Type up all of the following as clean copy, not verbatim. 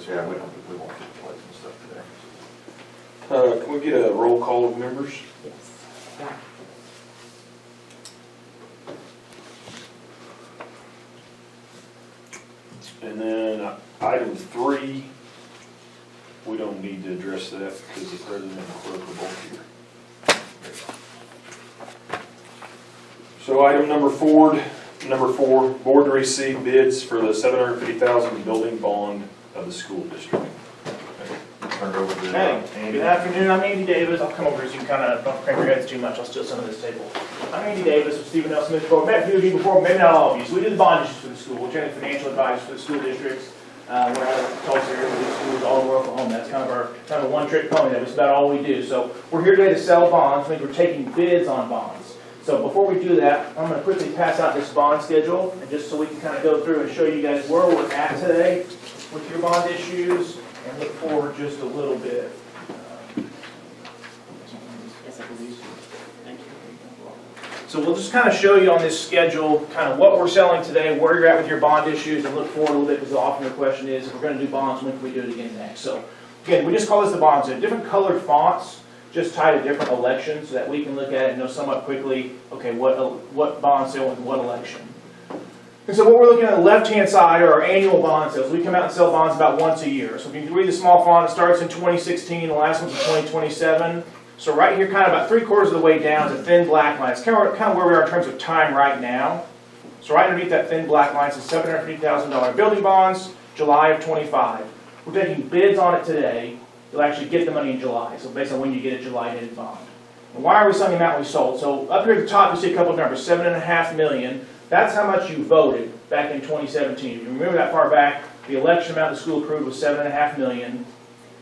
so yeah, we won't get the plates and stuff today. Can we get a roll call of members? Yes. And then item 3, we don't need to address that because the president and clerk are both here. So item number 4, board to receive bids for the $750,000 building bond of the school district. Turn it over to Hey, Andy. good afternoon, I'm Andy Davis. I'll come over so you can kind of don't crank your heads too much, I'll steal some of this table. I'm Andy Davis with Stephen L. Smith Board. Met a few of you before, maybe not all of you. So we do the bond issues for the school. We're generally financial advisors for the school districts. We're out of Tulsa area, we do schools all over Oklahoma. That's kind of our a one-trick pony. That's about all we do. So we're here today to sell bonds, which means we're taking bids on bonds. So before we do that, I'm going to quickly pass out this bond schedule, and just so we can kind of go through and show you guys where we're at today with your bond issues, and look forward just a little bit. So we'll just kind of show you on this schedule kind of what we're selling today, where you're at with your bond issues, and look forward a little bit, because often the question is, if we're going to do bonds, when can we do it again next? So again, we just call this the bonds. They're different colored fonts, just tied to different elections, so that we can look at it and know somewhat quickly, okay, what bond sale and what election. And so what we're looking at on the left-hand side are our annual bond sales. We come out and sell bonds about once a year. So if you can read the small font, it starts in 2016, the last one's in 2027. So right here, kind of about 3/4 of the way down is a thin black line. It's kind of where we are in terms of time right now. So right underneath that thin black line is $750,000 building bonds, July of 25. We're taking bids on it today. You'll actually get the money in July. So based on when you get a July dated bond. And why are we selling them out when we sold? So up here at the top, you see a couple of numbers, $7.5 million. That's how much you voted back in 2017. If you remember that far back, the election amount the school approved was $7.5 million.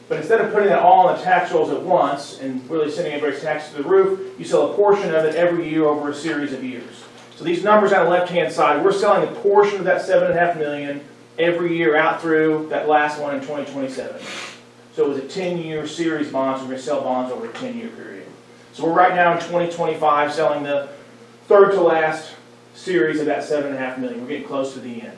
But instead of putting that all on the tax rolls at once and really sending everybody's taxes to the roof, you sell a portion of it every year over a series of years. So these numbers on the left-hand side, we're selling a portion of that $7.5 million every year out through that last one in 2027. So it was a 10-year series bond, so we're going to sell bonds over a 10-year period. So we're right now in 2025 selling the third to last series of that $7.5 million. We're getting close to the end.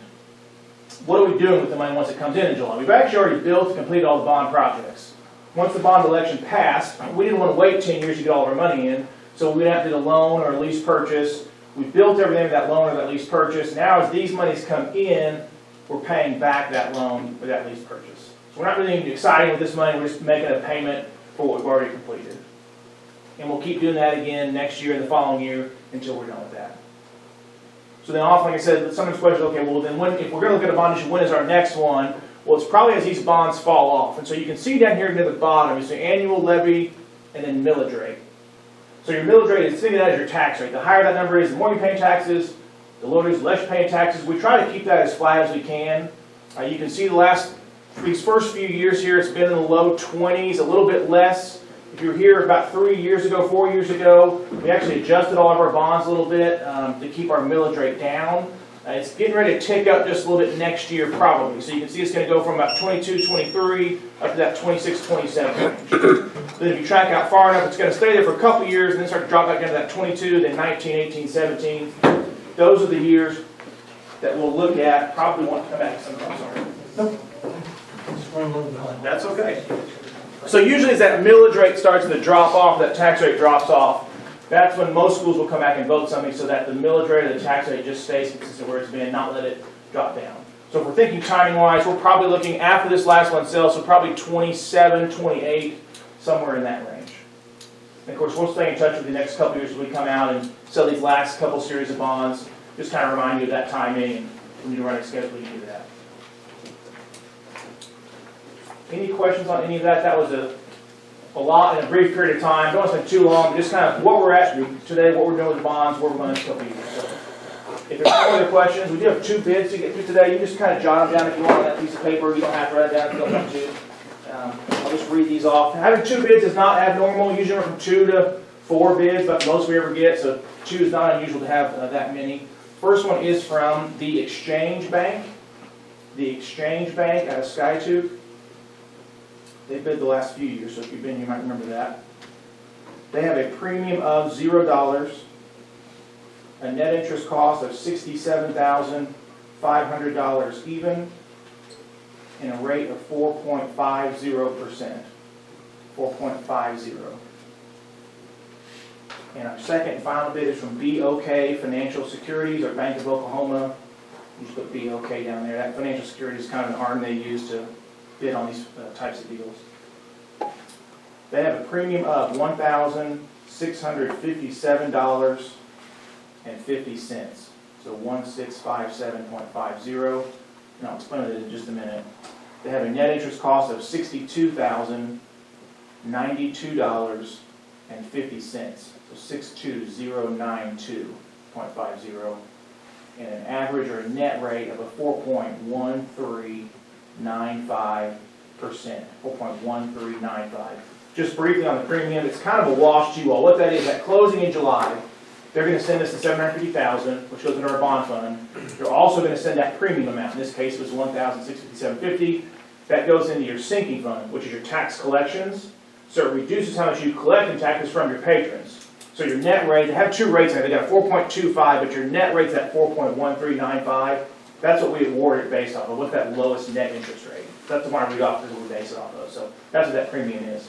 What are we doing with the money once it comes in July? We've actually already built and completed all the bond projects. Once the bond election passed, we didn't want to wait 10 years to get all of our money in, so we didn't have to do a loan or a lease purchase. We built everything with that loan or that lease purchase. Now as these monies come in, we're paying back that loan or that lease purchase. So we're not really excited with this money, we're just making a payment for what we've already completed. And we'll keep doing that again next year and the following year until we're done with that. So then often, like I said, sometimes questions, okay, well then if we're going to look at a bond issue, when is our next one? Well, it's probably as these bonds fall off. And so you can see down here near the bottom, you see annual levy and then millage rate. So your millage rate is, think of that as your tax rate. The higher that number is, the more you pay taxes, the lower it is, the less you pay taxes. We try to keep that as flat as we can. You can see these first few years here, it's been in the low 20s, a little bit less. If you were here about 3 years ago, 4 years ago, we actually adjusted all of our bonds a little bit to keep our millage rate down. It's getting ready to tick up just a little bit next year probably. So you can see it's going to go from about 22, 23 up to that 26, 27 range. Then if you track out far enough, it's going to stay there for a couple years and then start to drop back down to that 22, then 19, 18, 17. Those are the years that we'll look at. Probably want to come back sometime. Sorry. Nope. That's okay. So usually as that millage rate starts to drop off, that tax rate drops off, that's when most schools will come back and vote something so that the millage rate or the tax rate just stays consistent where it's been, not let it drop down. So if we're thinking timing-wise, we're probably looking after this last one sells, so probably 27, 28, somewhere in that range. And of course, we'll stay in touch with you the next couple years as we come out and sell these last couple series of bonds. Just kind of remind you of that timing, and we need to run a schedule to do that. Any questions on any of that? That was a lot in a brief period of time. Don't want to spend too long. Just kind of what we're at today, what we're doing with the bonds, where we're going in a couple of years. So if there's no other questions, we do have 2 bids to get through today. You just kind of jot them down if you want on that piece of paper. You don't have to write it down if you don't want to. I'll just read these off. Having 2 bids is not abnormal. Usually we're from 2 to 4 bids, but most we ever get. So 2 is not unusual to have that many. First one is from the Exchange Bank. The Exchange Bank out of Skytube. They've bid the last few years, so if you've been, you might remember that. They have a premium of $0, a net interest cost of $67,500 even, and a rate of 4.50%. 4.50. And our second and final bid is from BOK Financial Securities, or Bank of Oklahoma. You just put BOK down there. That financial security is kind of an arm they use to bid on these types of deals. They have a premium of $1,657.50. So 1657.50. And I'll explain it in just a minute. They have a net interest cost of $62,092.50. So 62092.50. And an average or a net rate of a 4.1395%. 4.1395. Just briefly on the premium, it's kind of a wash to you all. What that is, at closing in July, they're going to send us the $750,000, which goes into our bond fund. They're also going to send that premium amount. In this case, it was $1,657.50. That goes into your sinking fund, which is your tax collections. So it reduces how much you collect in taxes from your patrons. So your net rate, they have two rates there. They got 4.25, but your net rate's at 4.1395. That's what we award it based off of. What's that lowest net interest rate? That's the one we got, we base it off of. So that's what that premium is.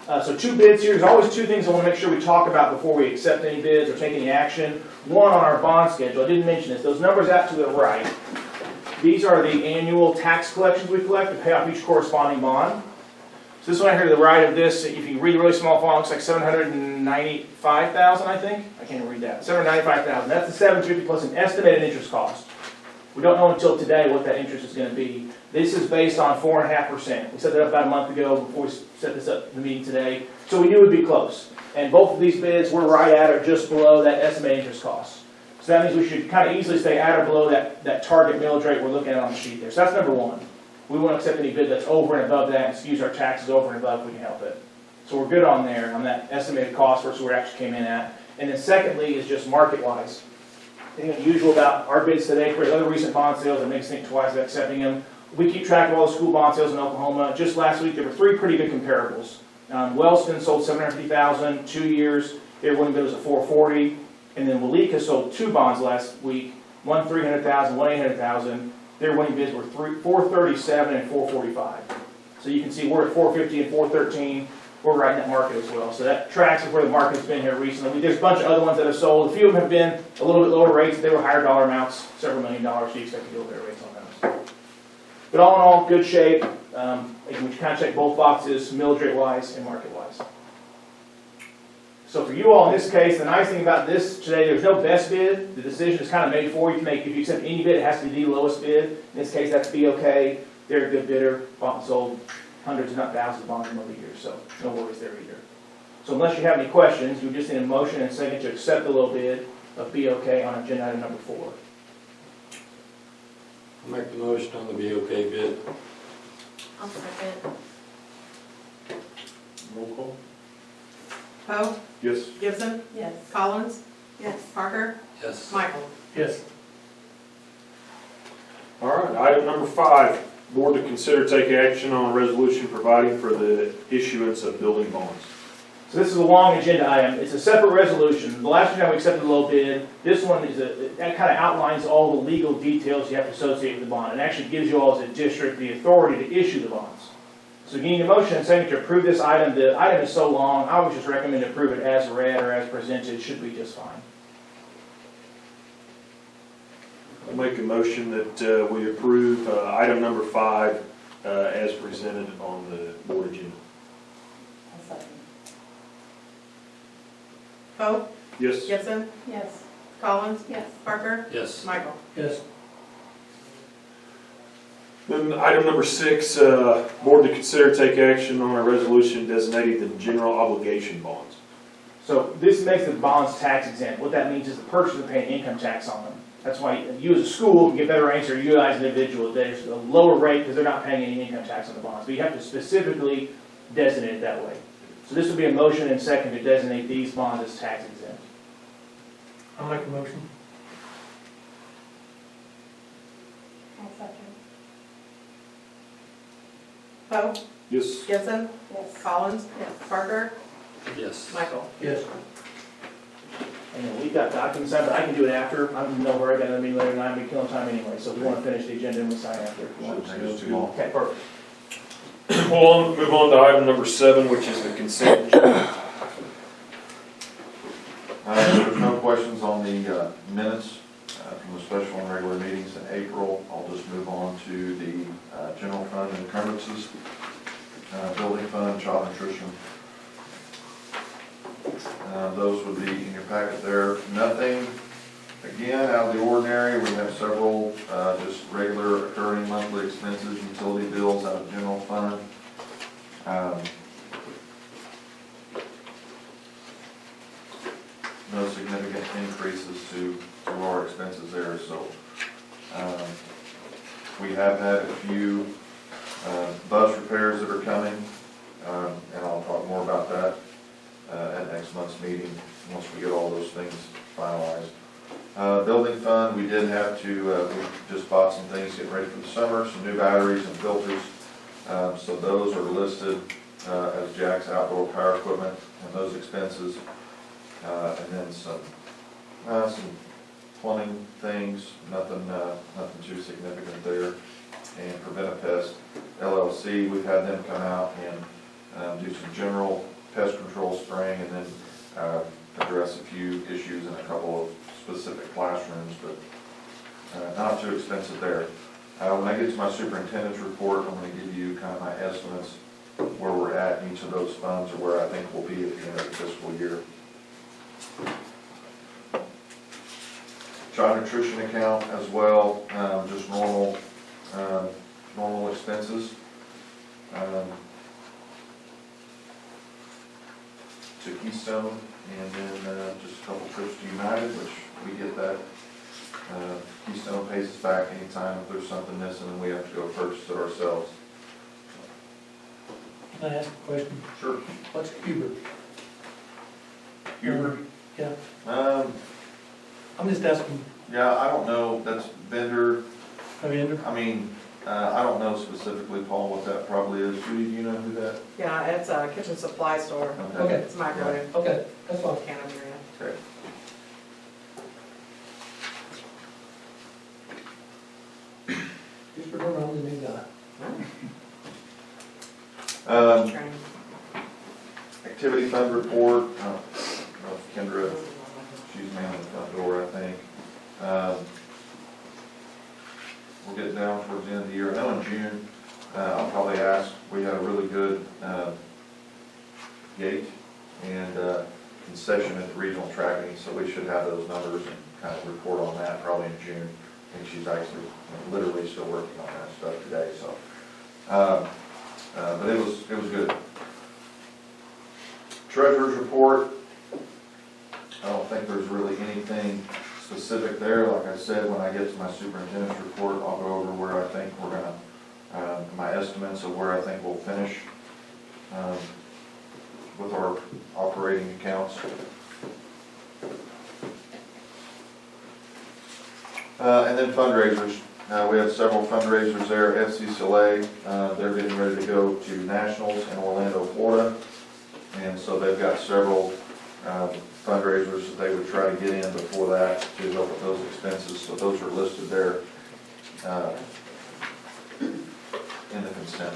So two bids here. There's always two things I want to make sure we talk about before we accept any bids or take any action. One, on our bond schedule. I didn't mention this. Those numbers out to the right. These are the annual tax collections we collect to pay off each corresponding bond. So this one here to the right of this, if you read really small font, looks like $795,000, I think. I can't read that. $795,000. That's the 750 plus an estimated interest cost. We don't know until today what that interest is going to be. This is based on 4.5%. We set that up about a month ago before we set this up in the meeting today. So we knew it would be close. And both of these bids were right at or just below that estimated interest cost. So that means we should kind of easily stay at or below that target millage rate we're looking at on the sheet there. So that's number one. We won't accept any bid that's over and above that and excuse our taxes over and above if we can help it. So we're good on there, on that estimated cost versus where it actually came in at. And then secondly is just market-wise. Anything unusual about our bids today for other recent bond sales that makes us think twice about accepting them. We keep track of all the school bond sales in Oklahoma. Just last week, there were three pretty good comparables. Wellston sold $750,000, 2 years. Their winning bid was at $440,000. And then Walika sold two bonds last week, one $300,000, one $800,000. Their winning bids were $437,000 and $445,000. So you can see we're at $450,000 and $413,000. We're right in that market as well. So that tracks with where the market's been here recently. There's a bunch of other ones that have sold. A few of them have been a little bit lower rates. They were higher dollar amounts, several $1 million, so you expect to get a little better rates on those. But all in all, good shape. We kind of check both boxes, millage rate-wise and market-wise. So for you all in this case, the nice thing about this today, there's no best bid. The decision is kind of made for you to make. If you accept any bid, it has to be the lowest bid. In this case, that's BOK. They're a good bidder. Bought and sold hundreds, if not thousands of bonds over the years, so no worries there either. So unless you have any questions, you just need a motion and second to accept the low bid of BOK on agenda item number 4. I'll make the motion on the BOK bid. I'll second. Roll call. Poe, Yes. Gibson, Yes. Collins, Yes. Parker, Yes. Michael. Yes. All right, item number 5. Board to consider take action on a resolution providing for the issuance of building bonds. So this is a long agenda item. It's a separate resolution. The last time we accepted the low bid, this one is that kind of outlines all the legal details you have to associate with the bond. It actually gives you all as a district the authority to issue the bonds. So you need a motion and second to approve this item. The item is so long, I would just recommend to approve it as read or as presented. It should be just fine. I'll make a motion that we approve item number 5 as presented on the board agenda. I'll second. Poe, Yes. Gibson, Yes. Collins, Yes. Parker, Yes. Michael. Yes. Then item number 6, board to consider take action on a resolution designating the general obligation bonds. So this makes the bonds tax exempt. What that means is the purchaser paying income tax on them. That's why you as a school can get better rates, or you as an individual, there's a lower rate because they're not paying any income tax on the bonds. But you have to specifically designate it that way. So this would be a motion and second to designate these bonds as tax exempt. I'll make a motion. I'll second. Poe, Yes. Gibson, Yes. Collins, Yes. Parker, Yes. Michael. Yes. And we've got documents signed, but I can do it after. I'm in no hurry, I got another meeting later tonight, I'm killing time anyway, so if you wanna finish the agenda, and we'll sign after. if you want. Shouldn't take us too long. Okay, perfect. We'll move on to item number 7, which is the consent agenda. There's no questions on the minutes from the special and regular meetings in April. I'll just move on to the general fund encumbrances, building fund, child nutrition. Those would be in your packet there. Nothing, again, out of the ordinary. We have several just regular occurring monthly expenses, utility bills out of general fund. No significant increases to our expenses there, so we have had a few bus repairs that are coming, and I'll talk more about that at next month's meeting, once we get all those things finalized. Building fund, we did have to, we just bought some things, getting ready for the summer, some new batteries and filters, so those are listed as Jack's outdoor power equipment and those expenses. And then some plumbing things, nothing too significant there. And Prevent Pest LLC, we've had them come out and do some general pest control spraying, and then address a few issues in a couple of specific classrooms, but not too expensive there. When I get to my superintendent's report, I'm going to give you kind of my estimates where we're at in each of those funds, or where I think we'll be at the end of the fiscal year. Child nutrition account as well, just normal expenses. To Keystone, and then just a couple trips to United, which we get that. Keystone pays us back anytime if there's something missing and we have to go purchase it ourselves. Can I ask a question? Sure. What's Huber? Huber? Yeah, Um, I'm just asking, yeah, I don't know, that's vendor, I mean, I mean, I don't know specifically, Paul, what that probably is. Judy, do you know who that? Yeah, it's a kitchen supply store. Okay. It's microwave. okay, that's fine. Cannon brand. Okay. Just remember, I'm the new guy. Training. Activity fund report, I don't know if Kendra, she's manning the front door, I think. We're getting down towards the end of the year. I know in June, I'll probably ask, we had a really good gate and concession at the regional tracking, so we should have those numbers and kind of report on that probably in June. I think she's actually literally still working on that stuff today, so. But it was good. Treasurer's report, I don't think there's really anything specific there. Like I said, when I get to my superintendent's report, I'll go over where I think we're gonna, my estimates of where I think we'll finish with our operating accounts. And then fundraisers. We have several fundraisers there. FCCLA, they're getting ready to go to Nationals in Orlando, Florida. And so they've got several fundraisers that they would try to get in before that to help with those expenses. So those are listed there in the consent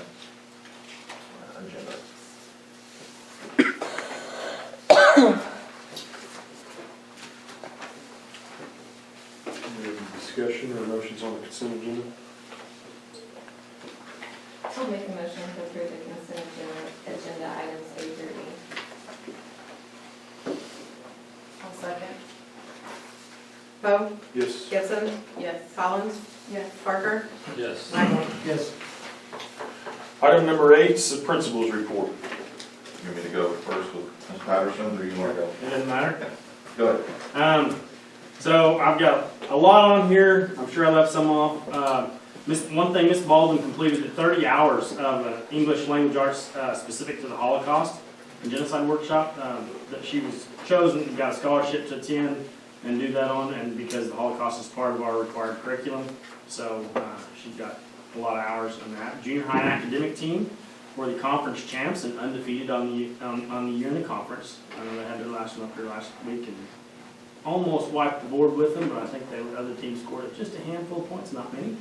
agenda. Any discussion or motions on the consent agenda? I'll make a motion to approve the consent agenda items A through E. I'll second. Poe, Yes. Gibson, Yes. Collins, Yes. Parker, Yes. Michael. Yes, Item number 8 is the principal's report. You want me to go first with Ms. Patterson, or you want to go? It doesn't matter. Go ahead. So I've got a lot on here. I'm sure I left some off. One thing, Miss Baldwin completed 30 hours of an English language arts specific to the Holocaust and genocide workshop that she was chosen and got a scholarship to attend and do that on, and because the Holocaust is part of our required curriculum. So she got a lot of hours on that. Junior high academic team were the conference champs and undefeated on the year in the conference. I know they had their last one up here last week, and almost wiped the board with them, but I think other teams scored just a handful of points, not many.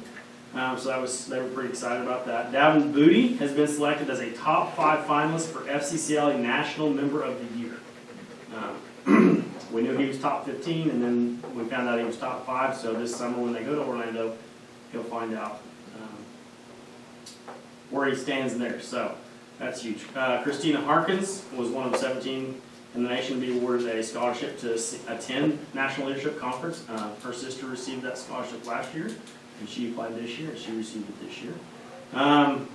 So they were pretty excited about that. Davin Booty has been selected as a top 5 finalist for FCCLA National Member of the Year. We knew he was top 15, and then we found out he was top 5, so this summer when they go to Orlando, he'll find out where he stands there, so that's huge. Christina Harkins was one of 17 in the nation to be awarded a scholarship to attend National Leadership Conference. Her sister received that scholarship last year, and she applied this year, and she received it this year.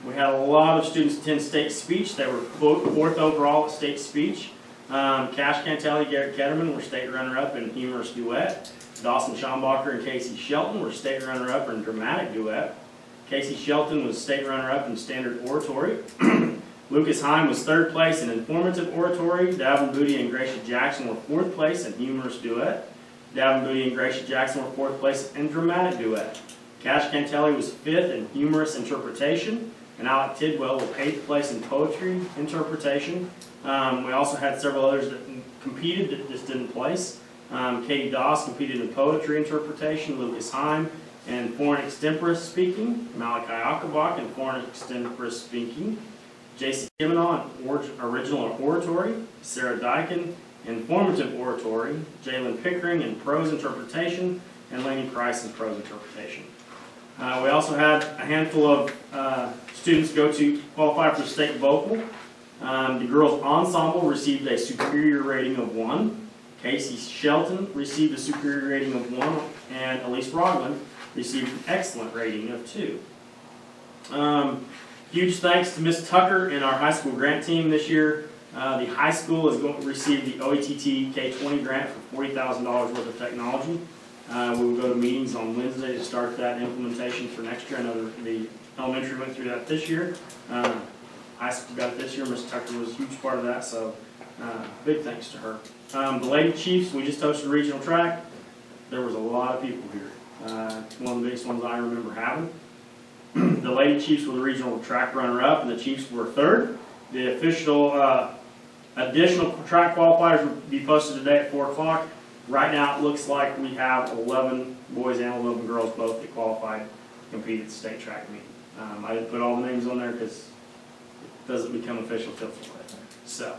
We had a lot of students attend state speech. They were 4th overall at state speech. Cash Cantelli, Garrett Ketterman were state runner-up in humorous duet. Dawson Schombacher and Casey Shelton were state runner-up in dramatic duet. Casey Shelton was state runner-up in standard oratory. Lucas Heim was 3rd place in informative oratory. Davin Booty and Gracia Jackson were 4th place in humorous duet. Davin Booty and Gracia Jackson were 4th place in dramatic duet. Cash Cantelli was 5th in humorous interpretation, and Alec Tidwell was 8th place in poetry interpretation. We also had several others that competed that just didn't place. Katie Doss competed in poetry interpretation, Lucas Heim in foreign extemporis speaking, Malachi Akabach in foreign extemporis speaking, J.C. Kiminaw in original oratory, Sarah Dykin in formative oratory, Jalen Pickering in prose interpretation, and Laney Price in prose interpretation. We also had a handful of students qualify for state vocal. The girls' ensemble received a superior rating of 1. Casey Shelton received a superior rating of 1, and Elise Rogland received an excellent rating of 2. Huge thanks to Miss Tucker and our high school grant team this year. The high school is going to receive the OETT K-20 grant for $40,000 worth of technology. We will go to meetings on Wednesday to start that implementation for next year. I know the elementary went through that this year. High school got it this year. Ms. Tucker was a huge part of that, so big thanks to her. The Lady Chiefs, we just hosted regional track. There was a lot of people here. One of the biggest ones I remember having. The Lady Chiefs were the regional track runner-up, and the Chiefs were 3rd. The official additional track qualifiers will be posted today at 4 o'clock. Right now, it looks like we have 11 boys and 11 girls both that qualified to compete at the state track meet. I didn't put all the names on there because it doesn't become official till Friday. So,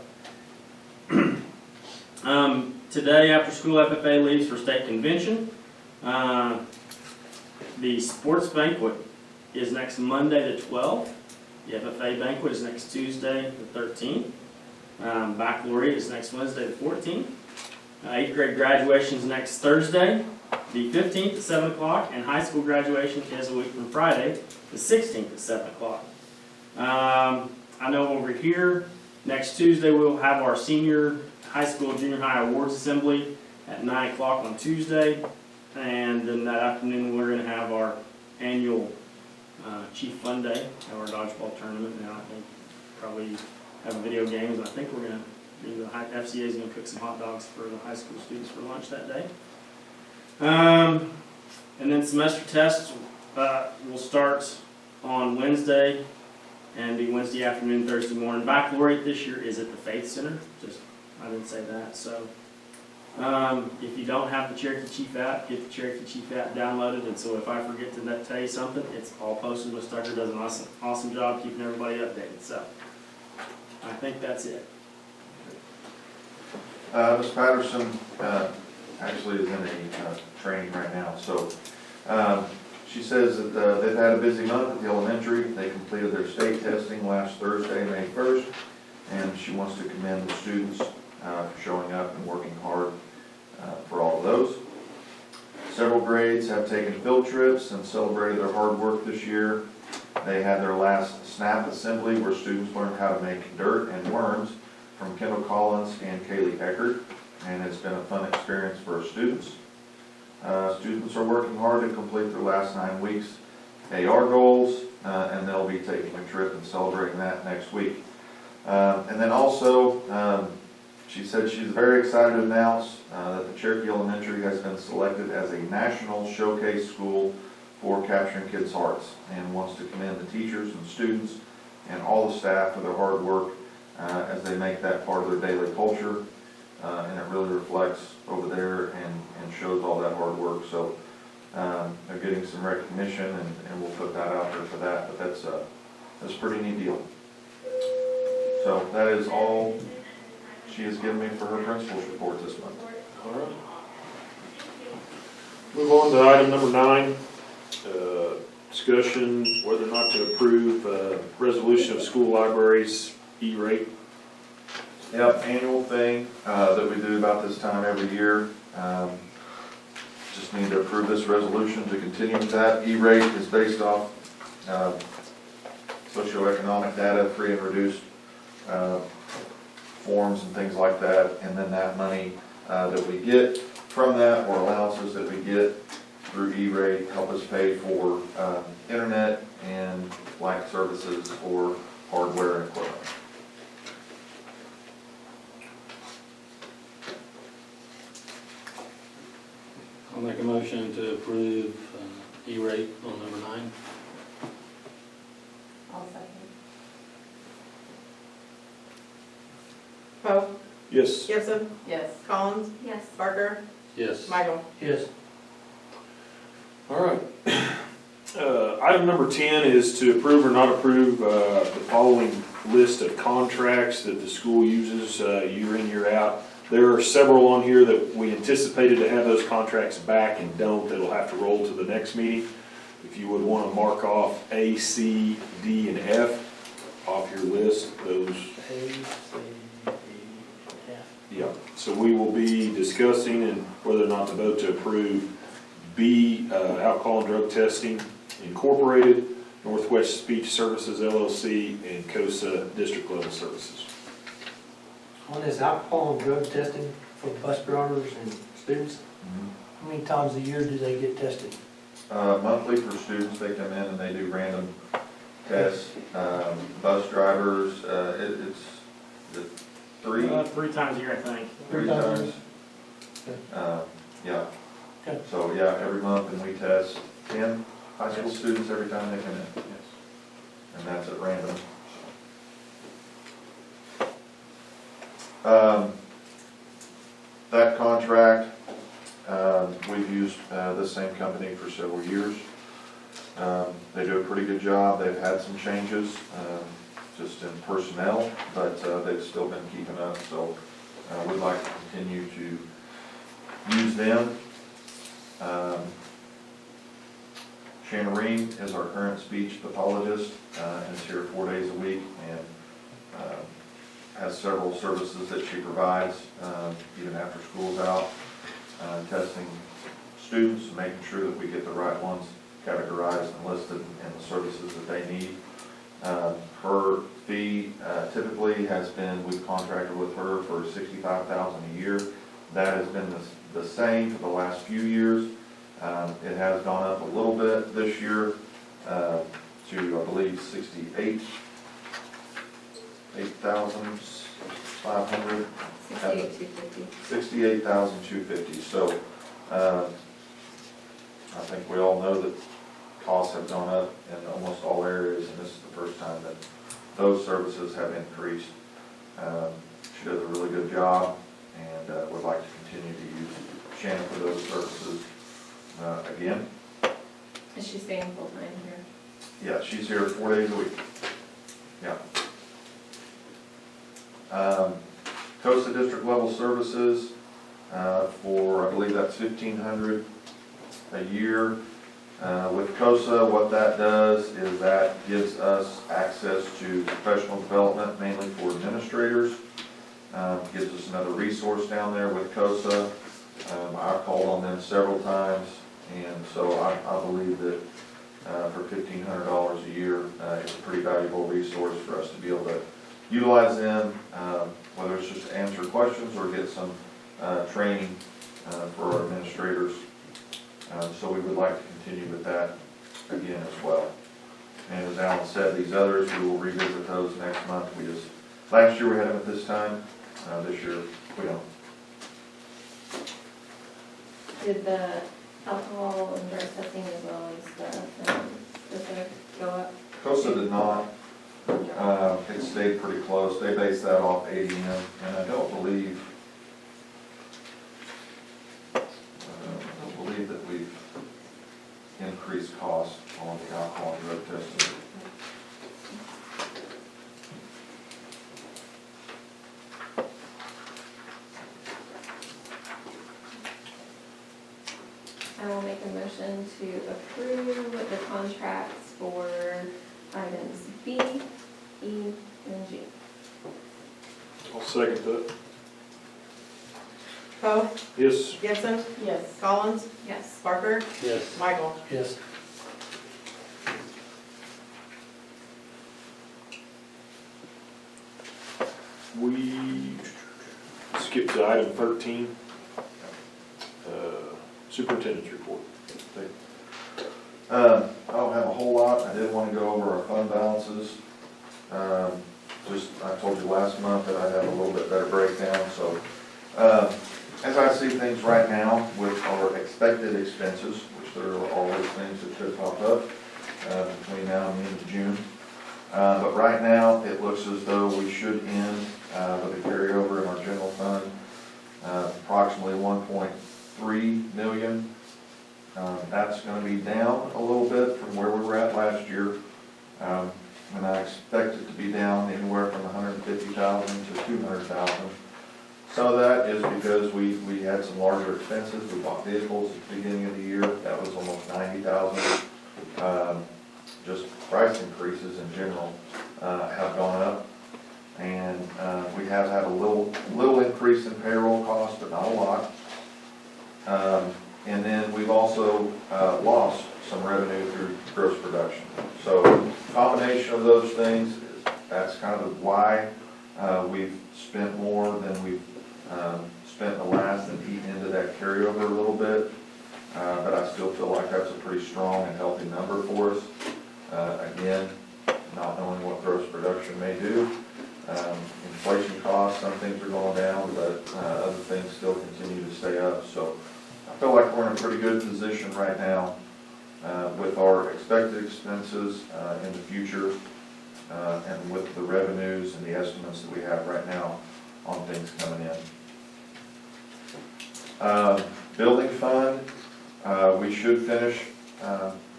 today after school FFA leaves for state convention. The sports banquet is next Monday the 12th. The FFA banquet is next Tuesday the 13th. Baccalaureate is next Wednesday the 14th. 8th grade graduation is next Thursday, the 15th at 7 o'clock, and high school graduation is a week from Friday, the 16th at 7 o'clock. I know over here, next Tuesday we'll have our senior high school, junior high awards assembly at 9 o'clock on Tuesday, and then that afternoon we're going to have our annual Chief Fun Day, our dodgeball tournament. Now I think probably have video games. I think we're going to. The FCA is going to cook some hot dogs for the high school students for lunch that day. And then semester tests will start on Wednesday and be Wednesday afternoon, Thursday morning. Baccalaureate this year is at the Faith Center. I didn't say that. So if you don't have the Cherokee Chief app, get the Cherokee Chief app downloaded. And so if I forget to tell you something, it's all posted. Ms. Tucker does an awesome job keeping everybody updated. So I think that's it. Ms. Patterson actually is in a training right now, so she says that they've had a busy month at the elementary. They completed their state testing last Thursday, May 1st, and she wants to commend the students for showing up and working hard for all of those. Several grades have taken field trips and celebrated their hard work this year. They had their last SNAP assembly where students learned how to make dirt and worms from Kendall Collins and Kaylee Eckert, and it's been a fun experience for our students. Students are working hard to complete their last 9 weeks AR goals, and they'll be taking a trip and celebrating that next week. And then also, she said she's very excited to announce that the Cherokee Elementary has been selected as a national showcase school for capturing kids' hearts, and wants to commend the teachers and students and all the staff for their hard work as they make that part of their daily culture. and it really reflects over there and shows all that hard work. So they're getting some recognition, and we'll put that out there for that. But that's a pretty neat deal. So that is all she has given me for her principal's report this month. All right. Move on to item number 9, discussion whether or not to approve resolution of school libraries E-rate. Yep, annual thing that we do about this time every year. Just need to approve this resolution to continue with that. E-rate is based off socioeconomic data, free and reduced forms and things like that. And then that money that we get from that, or allowances that we get through E-rate, help us pay for internet and like services for hardware and equipment. I'll make a motion to approve E-rate on number 9. I'll second. Poe, Yes. Gibson, Yes. Collins, Yes. Barker, Yes. Michael. Yes. All right. Item number 10 is to approve or not approve the following list of contracts that the school uses year in, year out. There are several on here that we anticipated to have those contracts back and don't. That'll have to roll to the next meeting. If you would want to mark off A, C, D, and F off your list, those. A, C, D, F. Yeah. So we will be discussing and whether or not to vote to approve B, Alcohol and Drug Testing Incorporated, Northwest Speech Services LLC, and COSA District Level Services. On this alcohol and drug testing for bus drivers and students, how many times a year do they get tested? Monthly for students, they come in and they do random tests. Bus drivers, it's 3 3 times a year, I think. three times. Yeah. Okay. So, yeah, every month, and we test 10 high school students every time they come in. Yes. And that's at random. That contract, we've used this same company for several years. They do a pretty good job. They've had some changes, just in personnel, but they've still been keeping up. So we'd like to continue to use them. Shanna Ream is our current speech pathologist, and is here 4 days a week, and has several services that she provides, even after school's out, testing students, making sure that we get the right ones categorized and listed and the services that they need. Her fee typically has been, we've contracted with her for $65,000 a year. That has been the same for the last few years. It has gone up a little bit this year to, I believe, $68,500. 68,250. $68,250. So I think we all know that costs have gone up in almost all areas, and this is the first time that those services have increased. She does a really good job, and would like to continue to use Shannon for those services again. Is she staying full-time here? Yeah, she's here 4 days a week. Yeah. COSA District Level Services for, I believe that's $1,500 a year. With COSA, what that does is that gives us access to professional development, mainly for administrators. Gives us another resource down there with COSA. I've called on them several times, and so I believe that for $1,500 a year, it's a pretty valuable resource for us to be able to utilize them, whether it's just to answer questions or get some training for our administrators. So we would like to continue with that again as well. And as Alan said, these others, we will revisit those next month. Last year we had them at this time, this year we don't. Did the alcohol and drug testing as well as the go up? COSA did not. It stayed pretty close. They based that off ADM, and I don't believe I will make a motion to approve the contracts for items B, E, and G. I'll second that. Poe, Yes. Gibson, Yes. Collins, Yes. Barker, Yes. Michael. Yes. We skip to item 13, superintendent's report. I don't have a whole lot. I did want to go over our fund balances. I told you last month that I'd have a little bit better breakdown, so, as I see things right now with our expected expenses, which there are always things that could pop up, between now and the end of June. But right now, it looks as though we should end, with a carryover in our general fund, approximately 1.3 million. That's gonna be down a little bit from where we were at last year. And I expect it to be down anywhere from 150,000 to 200,000. Some of that is because we had some larger expenses. We bought vehicles at the beginning of the year. That was almost 90,000. Just price increases in general, have gone up. And, we have had a little increase in payroll costs, but not a lot. And then we've also, lost some revenue through gross production. So combination of those things, that's kind of why, we've spent more than we've, spent in the last and eaten into that carryover a little bit. But I still feel like that's a pretty strong and healthy number for us. Again, not knowing what gross production may do. Inflation costs, some things are going down, but other things still continue to stay up. So I feel like we're in a pretty good position right now with our expected expenses in the future and with the revenues and the estimates that we have right now on things coming in. Building fund, we should finish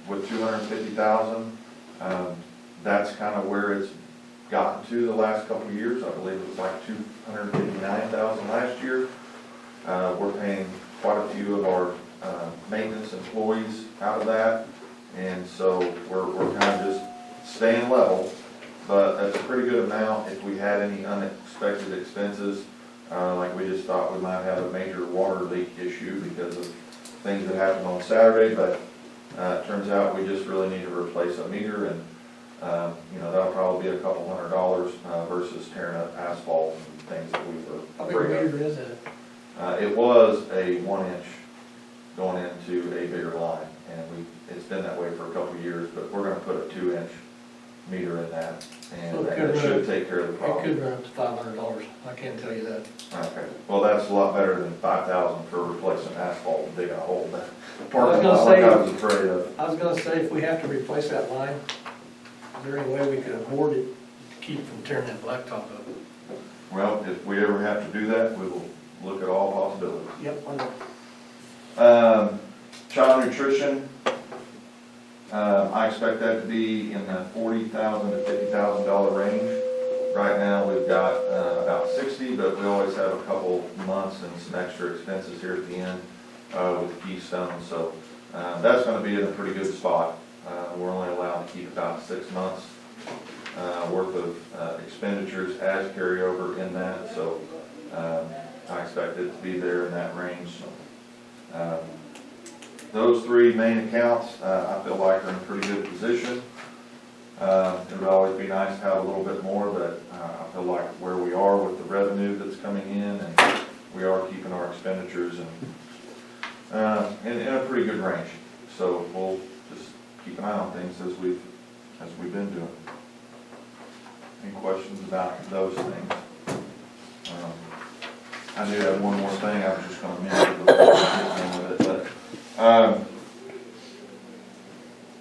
with 250,000. That's kind of where it's gotten to the last couple of years. I believe it was like 259,000 last year. We're paying quite a few of our maintenance employees out of that, and so we're kind of just staying level. But that's a pretty good amount if we had any unexpected expenses, like we just thought we might have a major water leak issue because of things that happened on Saturday, but it turns out we just really need to replace a meter, and that'll probably be a couple $100 versus tearing up asphalt and things that we were How big a afraid of. meter is it? It was a 1 inch going into a bigger line, and it's been that way for a couple of years, but we're gonna put a 2-inch meter in that, and So it it could should take care of the It problem. could run up to $500, I can tell you that. Okay, well, that's a lot better than 5,000 for replacing asphalt and digging a hole. That I was parking gonna lot like I say- was afraid of. I was gonna say, if we have to replace that line, is there any way we could avoid it to keep from tearing that blacktop up? Well, if we ever have to do that, we will look at all possibilities. Yep, I know. Child nutrition, I expect that to be in the $40,000 to $50,000 range. Right now, we've got about 60, but we always have a couple months and some extra expenses here at the end with Keystone, so that's going to be in a pretty good spot. We're only allowed to keep about 6 months worth of expenditures as carryover in that, so I expect it to be there in that range. Those three main accounts, I feel like are in a pretty good position. It would always be nice to have a little bit more, but I feel like where we are with the revenue that's coming in, and we are keeping our expenditures in a pretty good range. So we'll just keep an eye on things as we've been doing. Any questions about those things? I do have one more thing I was just gonna mention before I get done with it, but,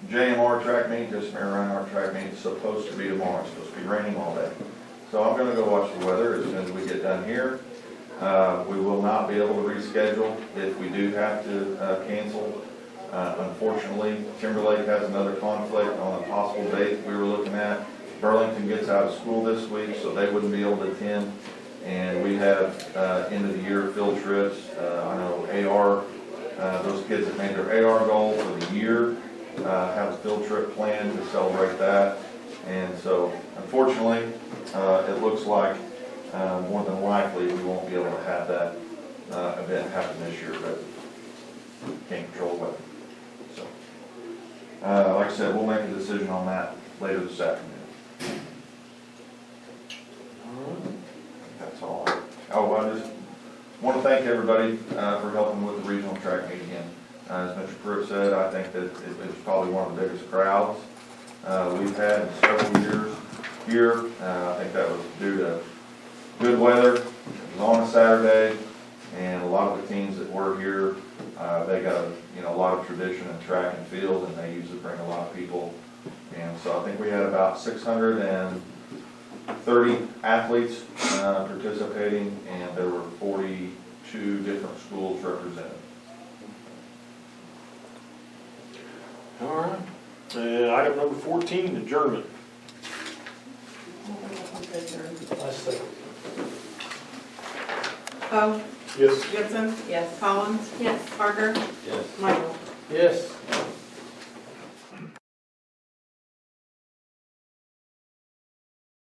JMR track meet, this Reinhardt track meet is supposed to be tomorrow. It's supposed to be raining all day. So I'm gonna go watch the weather as soon as we get done here. We will not be able to reschedule if we do have to, cancel. Unfortunately, Timberlake has another conflict on a possible date we were looking at. Burlington gets out of school this week, so they wouldn't be able to attend. And we have, end of the year field trips. I know AR Those kids that made their AR goal for the year have a field trip planned to celebrate that. And so unfortunately, it looks like more than likely we won't be able to have that event happen this year, but can't control the weather. So, like I said, we'll make a decision on that later this afternoon. That's all. Oh, I just want to thank everybody for helping with the regional track meet again. As Mr. Pruitt said, I think that it was probably one of the biggest crowds we've had in several years here. I think that was due to good weather. It was on a Saturday, and a lot of the teams that were here, they got a lot of tradition in track and field, and they usually bring a lot of people. And so I think we had about 630 athletes participating, and there were 42 different schools represented. All right. Item number 14, adjournment. Let's see. Bo, Yes. Gibson, Yes. Collins, Yes. Parker, Yes. Michael. Yes.